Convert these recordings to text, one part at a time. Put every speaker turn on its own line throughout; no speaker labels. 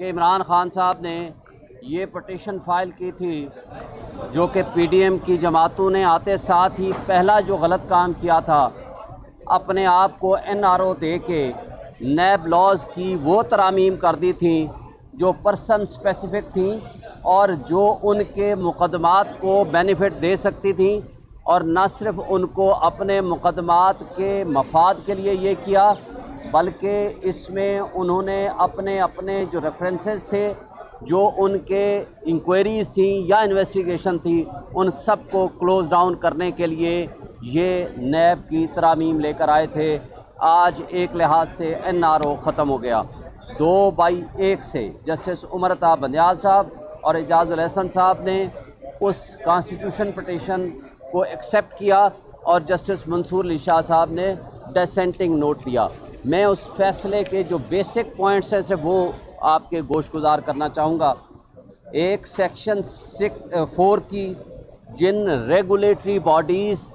کہ عمران خان صاحب نے یہ پٹیشن فائل کی تھی جو کہ پی ڈی ایم کی جماعتوں نے آتے ساتھ ہی پہلا جو غلط کام کیا تھا، اپنے آپ کو این آر او دے کے نیب لاز کی وہ ترامیم کر دی تھیں جو پرسن اسپیسیفک تھیں اور جو ان کے مقدمات کو بینیفٹ دے سکتی تھیں، اور نہ صرف ان کو اپنے مقدمات کے مفاد کے لیے یہ کیا بلکہ اس میں انہوں نے اپنے جو ریفرنسز تھے، جو ان کے انکوائریز تھیں یا انویسٹیگیشن تھی، ان سب کو کلوز ڈاؤن کرنے کے لیے یہ نیب کی ترامیم لے کر آئے تھے۔ آج ایک لحاظ سے این آر او ختم ہو گیا، 2/1 سے جسٹس عمر عطا بندیال صاحب اور اعجاز الاحسن صاحب نے اس کانسٹیٹیوشن پٹیشن کو ایکسیپٹ کیا اور جسٹس منصور علی شاہ صاحب نے ڈیسینٹنگ نوٹ دیا۔ میں اس فیصلے کے جو بیسک پوائنٹس ہیں سے وہ آپ کے گوش گزار کرنا چاہوں گا۔ ایک سیکشن 4 کی جن ریگولیٹری باڈیز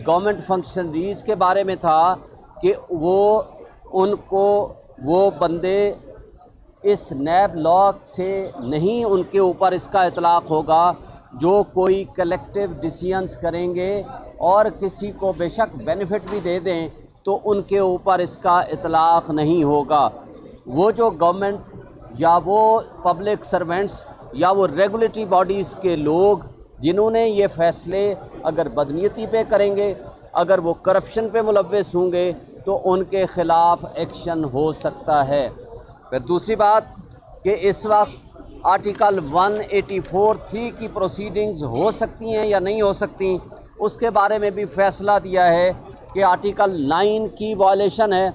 گورنمنٹ فنکشنریز کے بارے میں تھا کہ ان کو وہ بندے اس نیب لا سے نہیں، ان کے اوپر اس کا اطلاق ہوگا جو کوئی کلیکٹیو ڈیسیژنز کریں گے اور کسی کو بے شک بینیفٹ بھی دے دیں تو ان کے اوپر اس کا اطلاق نہیں ہوگا۔ وہ جو گورنمنٹ یا وہ پبلک سرونٹس یا وہ ریگولیٹری باڈیز کے لوگ جنہوں نے یہ فیصلے اگر بدنیتی پہ کریں گے، اگر وہ کرپشن پہ ملوث ہوں گے تو ان کے خلاف ایکشن ہو سکتا ہے۔ پھر دوسری بات کہ اس وقت آرٹیکل 184(3) کی پروسیڈنگز ہو سکتی ہیں یا نہیں ہو سکتی، اس کے بارے میں بھی فیصلہ دیا ہے کہ آرٹیکل 9 کی وائلیشن ہے،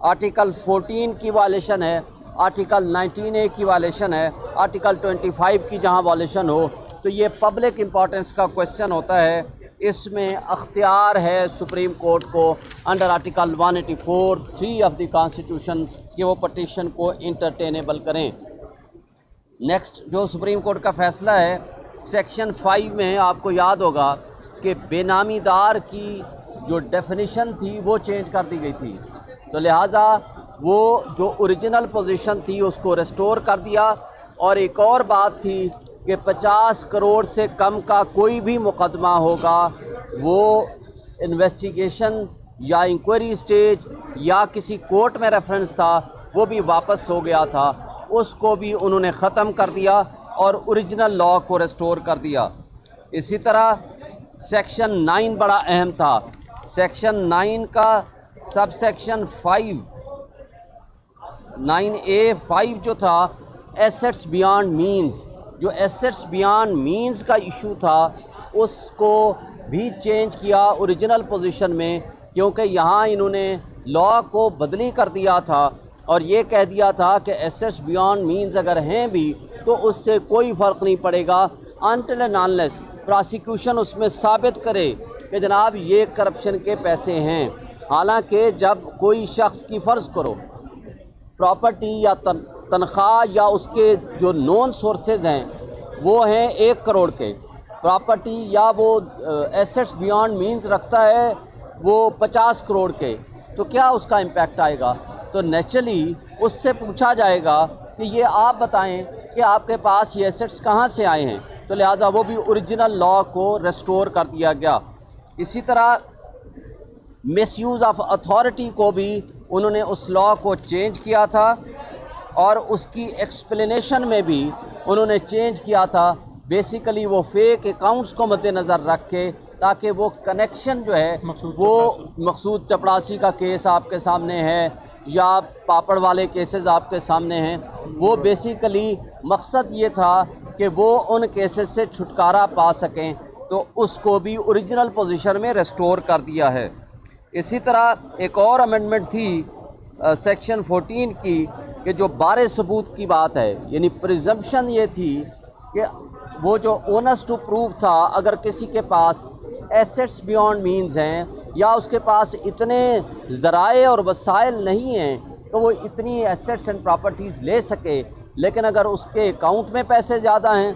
آرٹیکل 14 کی وائلیشن ہے، آرٹیکل 19A کی وائلیشن ہے، آرٹیکل 25 کی جہاں وائلیشن ہو تو یہ پبلک امپورٹنس کا کویسچن ہوتا ہے۔ اس میں اختیار ہے سپریم کورٹ کو under article 184(3) of the constitution کہ وہ پٹیشن کو انٹرٹینیبل کریں۔ نیکسٹ جو سپریم کورٹ کا فیصلہ ہے، سیکشن 5 میں آپ کو یاد ہوگا کہ بے نامی دار کی جو ڈیفینیشن تھی وہ چینج کر دی گئی تھی، تو لہٰذا وہ جو اوریجنل پوزیشن تھی اس کو ریسٹور کر دیا۔ اور ایک اور بات تھی کہ 50 کروڑ سے کم کا کوئی بھی مقدمہ ہوگا وہ انویسٹیگیشن یا انکوائری سٹیج یا کسی کورٹ میں ریفرنس تھا وہ بھی واپس ہو گیا تھا، اس کو بھی انہوں نے ختم کر دیا اور اوریجنل لا کو ریسٹور کر دیا۔ اسی طرح سیکشن 9 بڑا اہم تھا۔ سیکشن 9 کا سب سیکشن 5 9A(5) جو تھا ایسٹس بیانڈ مینز، جو ایسٹس بیانڈ مینز کا ایشو تھا اس کو بھی چینج کیا اوریجنل پوزیشن میں، کیونکہ یہاں انہوں نے لا کو بدلی کر دیا تھا اور یہ کہہ دیا تھا کہ ایسٹس بیانڈ مینز اگر ہیں بھی تو اس سے کوئی فرق نہیں پڑے گا انٹل اینڈ انلیس پراسیکیوشن اس میں ثابت کرے کہ جناب یہ کرپشن کے پیسے ہیں۔ حالانکہ جب کوئی شخص کی فرض کرو پراپرٹی یا تنخواہ یا اس کے جو نون سورسز ہیں وہ ہیں 1 کروڑ کے، پراپرٹی یا وہ ایسٹس بیانڈ مینز رکھتا ہے وہ 50 کروڑ کے، تو کیا اس کا امپیکٹ آئے گا؟ تو نیچرلی اس سے پوچھا جائے گا کہ یہ آپ بتائیں کہ آپ کے پاس یہ ایسٹس کہاں سے آئے ہیں، تو لہٰذا وہ بھی اوریجنل لا کو ریسٹور کر دیا گیا۔ اسی طرح مس یوز آف اتھارٹی کو بھی انہوں نے اس لا کو چینج کیا تھا اور اس کی ایکسپلینیشن میں بھی انہوں نے چینج کیا تھا۔ بیسیکلی وہ فیک اکاؤنٹس کو مد نظر رکھ کے تاکہ وہ کنیکشن جو ہے وہ مقصود چپڑاسی کا کیس آپ کے سامنے ہے یا پاپڑ والے کیسز آپ کے سامنے ہیں، وہ بیسیکلی مقصد یہ تھا کہ وہ ان کیسز سے چھٹکارا پا سکیں، تو اس کو بھی اوریجنل پوزیشن میں ریسٹور کر دیا ہے۔ اسی طرح ایک اور امینڈمنٹ تھی سیکشن 14 کی کہ جو بارِ ثبوت کی بات ہے، یعنی پریزمپشن یہ تھی کہ وہ جو اونس ٹو پروف تھا، اگر کسی کے پاس ایسٹس بیانڈ مینز ہیں یا اس کے پاس اتنے ذرائع اور وسائل نہیں ہیں تو وہ اتنی ایسٹس اینڈ پراپرٹیز لے سکے، لیکن اگر اس کے اکاؤنٹ میں پیسے زیادہ ہیں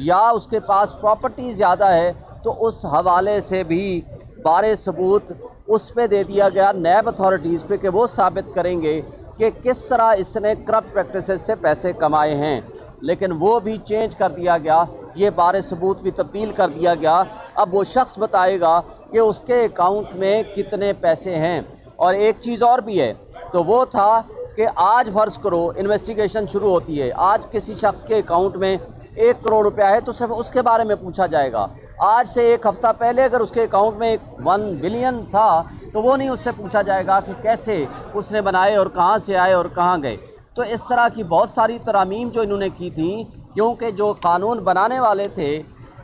یا اس کے پاس پراپرٹی زیادہ ہے تو اس حوالے سے بھی بارِ ثبوت اس پہ دے دیا گیا نیب اتھارٹیز پہ کہ وہ ثابت کریں گے کہ کس طرح اس نے کرپٹ پریکٹسز سے پیسے کمائے ہیں، لیکن وہ بھی چینج کر دیا گیا، یہ بار ثبوت بھی تبدیل کر دیا گیا۔ اب وہ شخص بتائے گا کہ اس کے اکاؤنٹ میں کتنے پیسے ہیں۔ اور ایک چیز اور بھی ہے، تو وہ تھا کہ آج فرض کرو انویسٹیگیشن شروع ہوتی ہے، آج کسی شخص کے اکاؤنٹ میں 1 کروڑ روپیہ ہے تو صرف اس کے بارے میں پوچھا جائے گا۔ آج سے ایک ہفتہ پہلے اگر اس کے اکاؤنٹ میں 1 بلین تھا تو وہ نہیں اس سے پوچھا جائے گا کہ کیسے اس نے بنائے اور کہاں سے آئے اور کہاں گئے۔ تو اس طرح کی بہت ساری ترامیم جو انہوں نے کی تھیں، کیونکہ جو قانون بنانے والے تھے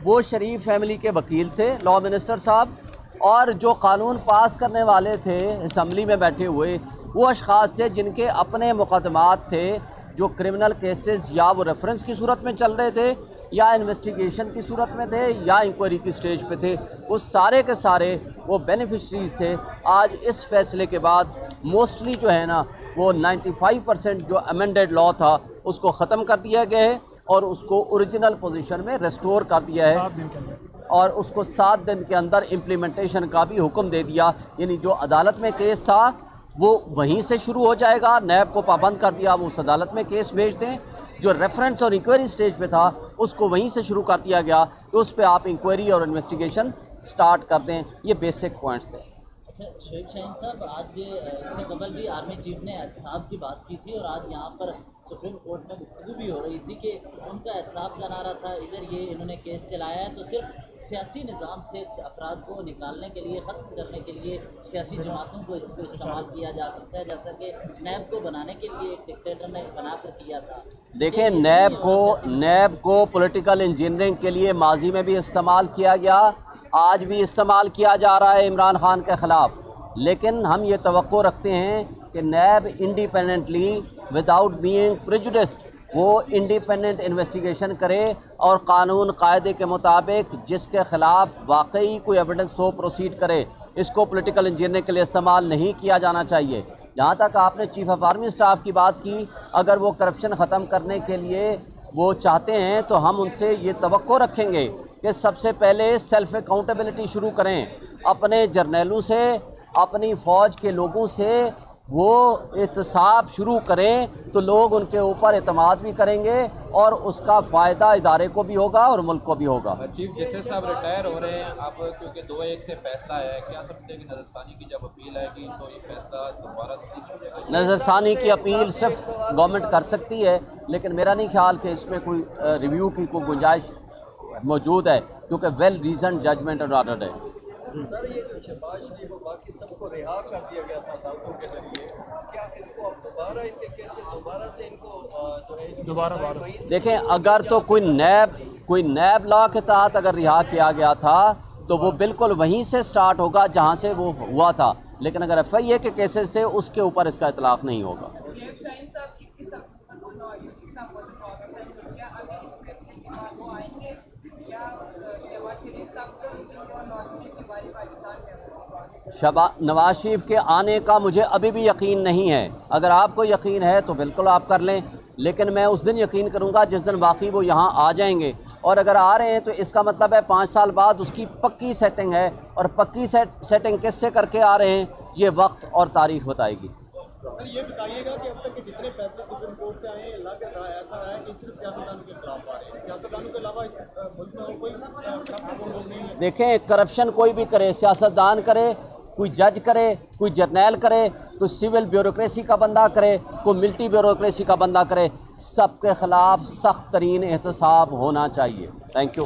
وہ شریف فیملی کے وکیل تھے، لاء منسٹر صاحب، اور جو قانون پاس کرنے والے تھے اسمبلی میں بیٹھے ہوئے وہ اشخاص تھے جن کے اپنے مقدمات تھے، جو کرمنل کیسز یا وہ ریفرنس کی صورت میں چل رہے تھے یا انویسٹیگیشن کی صورت میں تھے یا انکوائری کی سٹیج پہ تھے، وہ سارے کے سارے وہ بینیفیشریز تھے۔ آج اس فیصلے کے بعد موسٹلی جو ہے نا وہ 95% جو امینڈڈ لاء تھا اس کو ختم کر دیا گیا ہے اور اس کو اوریجنل پوزیشن میں ریسٹور کر دیا ہے، اور اس کو 7 دن کے اندر امپلیمنٹیشن کا بھی حکم دے دیا، یعنی جو عدالت میں کیس تھا وہ وہیں سے شروع ہو جائے گا۔ نیب کو پابند کر دیا وہ اس عدالت میں کیس بھیج دیں، جو ریفرنس اور انکوائری سٹیج پہ تھا اس کو وہیں سے شروع کر دیا گیا کہ اس پہ آپ انکوائری اور انویسٹیگیشن سٹارٹ کر دیں۔ یہ بیسک پوائنٹس تھے۔
اچھا شعیب شاہین صاحب، آج اس سے قبل بھی آرمی چیف نے احتساب کی بات کی تھی اور آج یہاں پر سپریم کورٹ میں گفتگو بھی ہو رہی تھی کہ ان کا احتساب کا نعرہ تھا ادھر یہ انہوں نے کیس چلایا ہے تو صرف سیاسی نظام سے افراد کو نکالنے کے لیے، ختم کرنے کے لیے سیاسی جماعتوں کو اس کو استعمال کیا جا سکتا ہے، جیسا کہ نیب کو بنانے کے لیے ایک ڈکٹیٹر نے بنا کر کیا تھا۔
دیکھیں نیب کو پولیٹیکل انجینئرنگ کے لیے ماضی میں بھی استعمال کیا گیا، آج بھی استعمال کیا جا رہا ہے عمران خان کے خلاف، لیکن ہم یہ توقع رکھتے ہیں کہ NAB independently without being prejudiced وہ انڈیپینڈنٹ انویسٹیگیشن کرے اور قانون قاعدے کے مطابق جس کے خلاف واقعی کوئی ایویڈنس ہو پروسیڈ کرے۔ اس کو پولیٹیکل انجینئرنگ کے لیے استعمال نہیں کیا جانا چاہیے۔ جہاں تک آپ نے چیف آف آرمی اسٹاف کی بات کی، اگر وہ کرپشن ختم کرنے کے لیے وہ چاہتے ہیں تو ہم ان سے یہ توقع رکھیں گے کہ سب سے پہلے سیلف اکاؤنٹیبلٹی شروع کریں، اپنے جرنیلوں سے، اپنی فوج کے لوگوں سے وہ احتساب شروع کریں تو لوگ ان کے اوپر اعتماد بھی کریں گے اور اس کا فائدہ ادارے کو بھی ہوگا اور ملک کو بھی ہوگا۔
چیف جسٹس صاحب ریٹائر ہو رہے ہیں اب، کیونکہ 2-1 سے فیصلہ ہے، کیا سمجھتے ہیں کہ نظر ثانی کی جب اپیل آئے گی تو یہ فیصلہ دوبارہ تبدیل ہو جائے گا؟
نظر ثانی کی اپیل صرف گورنمنٹ کر سکتی ہے، لیکن میرا نہیں خیال کہ اس میں کوئی ریویو کی کوئی گنجائش موجود ہے، کیونکہ ویل ریزنڈ ججمنٹ اور آرڈر ہے۔
سر یہ جو شہباز شریف اور باقی سب کو رہا کر دیا گیا تھا عدالتوں کے ذریعے، کیا ان کو اب دوبارہ ان کے کیسز دوبارہ سے ان کو جو ہے
دیکھیں اگر تو کوئی نیب لاء کے تحت اگر رہا کیا گیا تھا تو وہ بالکل وہیں سے سٹارٹ ہوگا جہاں سے وہ ہوا تھا، لیکن اگر ایف آئی اے کے کیسز تھے اس کے اوپر اس کا اطلاق نہیں ہوگا۔ نواز شریف کے آنے کا مجھے ابھی بھی یقین نہیں ہے، اگر آپ کو یقین ہے تو بالکل آپ کر لیں، لیکن میں اس دن یقین کروں گا جس دن واقعی وہ یہاں آ جائیں گے، اور اگر آ رہے ہیں تو اس کا مطلب ہے 5 سال بعد اس کی پکی سیٹنگ ہے، اور پکی سیٹنگ کس سے کر کے آ رہے ہیں یہ وقت اور تاریخ بتائے گی۔
سر یہ بتائیے گا کہ اب تک کے جتنے فیصلے سپریم کورٹ سے آئے ہیں اللہ کا ایسا رہا ہے کہ صرف سیاستدانوں کے خلاف آ رہے ہیں، سیاستدانوں کے علاوہ ملک میں اور کوئی لوگ نہیں ہے؟
دیکھیں کرپشن کوئی بھی کرے، سیاستدان کرے، کوئی جج کرے، کوئی جرنیل کرے، کوئی سول بیوروکریسی کا بندہ کرے، کوئی ملٹری بیوروکریسی کا بندہ کرے، سب کے خلاف سخت ترین احتساب ہونا چاہیے۔ Thank you.